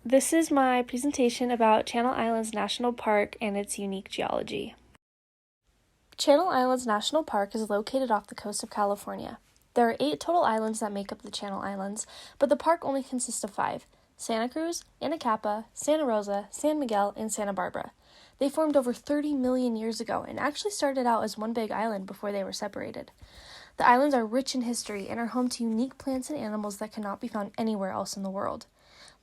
This is my presentation about Channel Islands National Park and its unique geology. Channel Islands National Park is located off the coast of California. There are 8 total islands that make up the Channel Islands, but the park only consists of 5: Santa Cruz, Anacapa, Santa Rosa, San Miguel, and Santa Barbara. They formed over 30 million years ago and actually started out as one big island before they were separated. The islands are rich in history and are home to unique plants and animals that cannot be found anywhere else in the world.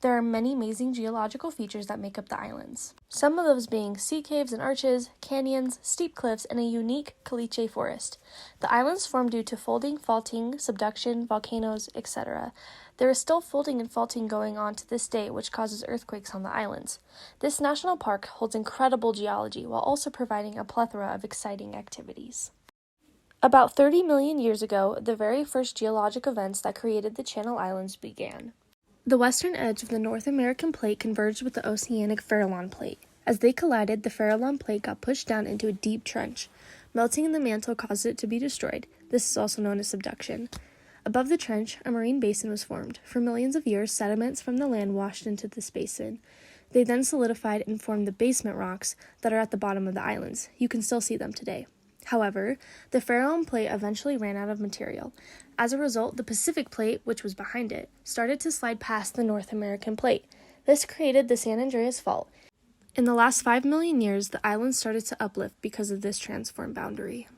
There are many amazing geological features that make up the islands, some of those being sea caves and arches, canyons, steep cliffs, and a unique caliche forest. The islands formed due to folding, faulting, subduction, volcanoes, etc. There is still folding and faulting going on to this day, which causes earthquakes on the islands. This national park holds incredible geology while also providing a plethora of exciting activities. About 30 million years ago, the very first geologic events that created the Channel Islands began. The western edge of the North American plate converged with the oceanic Farallon plate. As they collided, the Farallon plate got pushed down into a deep trench. Melting in the mantle caused it to be destroyed. This is also known as subduction. Above the trench, a marine basin was formed. For millions of years, sediments from the land washed into this basin. They then solidified and formed the basement rocks that are at the bottom of the islands. You can still see them today. However, the Farallon plate eventually ran out of material. As a result, the Pacific plate, which was behind it, started to slide past the North American plate. This created the San Andreas Fault. In the last 5 million years, the islands started to uplift because of this transform boundary.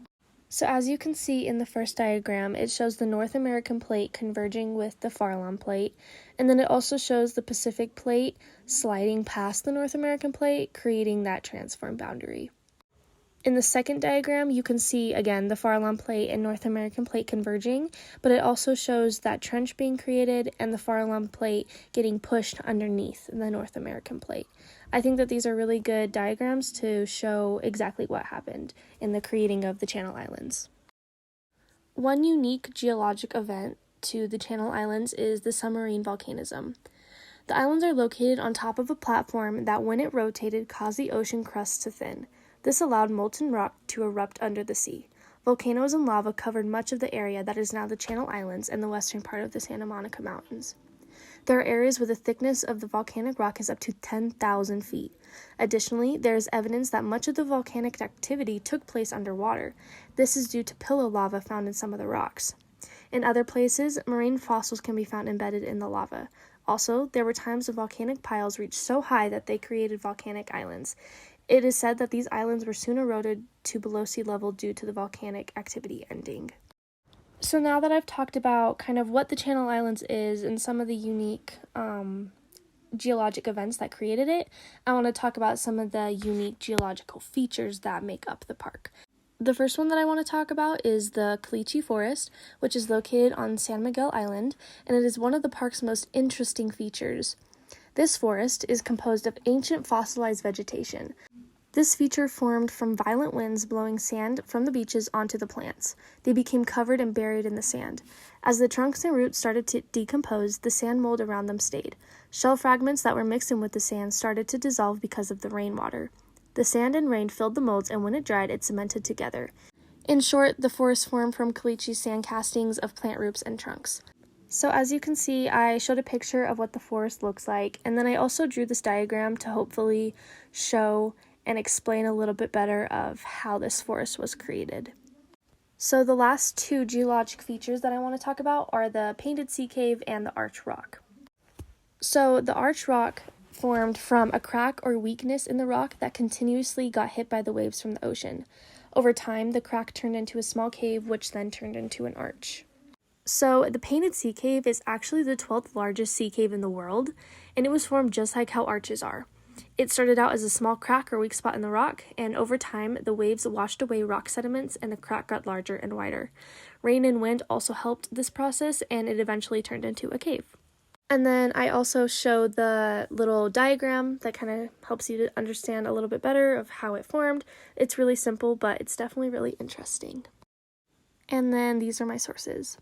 So as you can see in the first diagram, it shows the North American plate converging with the Farallon plate, and then it also shows the Pacific plate sliding past the North American plate, creating that transform boundary. In the second diagram, you can see, again, the Farallon plate and North American plate converging, but it also shows that trench being created and the Farallon plate getting pushed underneath the North American plate. I think that these are really good diagrams to show exactly what happened in the creating of the Channel Islands. One unique geologic event to the Channel Islands is the submarine volcanism. The islands are located on top of a platform that, when it rotated, caused the ocean crust to thin. This allowed molten rock to erupt under the sea. Volcanoes and lava covered much of the area that is now the Channel Islands and the western part of the Santa Monica Mountains. There are areas where the thickness of the volcanic rock is up to 10,000 feet. Additionally, there is evidence that much of the volcanic activity took place underwater. This is due to pillow lava found in some of the rocks. In other places, marine fossils can be found embedded in the lava. Also, there were times when volcanic piles reached so high that they created volcanic islands. It is said that these islands were soon eroded to below sea level due to the volcanic activity ending. So now that I've talked about kind of what the Channel Islands is and some of the unique geologic events that created it, I want to talk about some of the unique geological features that make up the park. The first one that I want to talk about is the caliche forest, which is located on San Miguel Island, and it is one of the park's most interesting features. This forest is composed of ancient fossilized vegetation. This feature formed from violent winds blowing sand from the beaches onto the plants. They became covered and buried in the sand. As the trunks and roots started to decompose, the sand mold around them stayed. Shell fragments that were mixed in with the sand started to dissolve because of the rainwater. The sand and rain filled the molds, and when it dried, it cemented together. In short, the forest formed from caliche sand castings of plant roots and trunks. So as you can see, I showed a picture of what the forest looks like, and then I also drew this diagram to hopefully show and explain a little bit better of how this forest was created. So the last 2 geologic features that I want to talk about are the painted sea cave and the arch rock. So the arch rock formed from a crack or weakness in the rock that continuously got hit by the waves from the ocean. Over time, the crack turned into a small cave, which then turned into an arch. So the painted sea cave is actually the 12th largest sea cave in the world, and it was formed just like how arches are. It started out as a small crack or weak spot in the rock, and over time, the waves washed away rock sediments and the crack got larger and wider. Rain and wind also helped this process, and it eventually turned into a cave. And then I also show the little diagram that kind of helps you to understand a little bit better of how it formed. It's really simple, but it's definitely really interesting. And then these are my sources.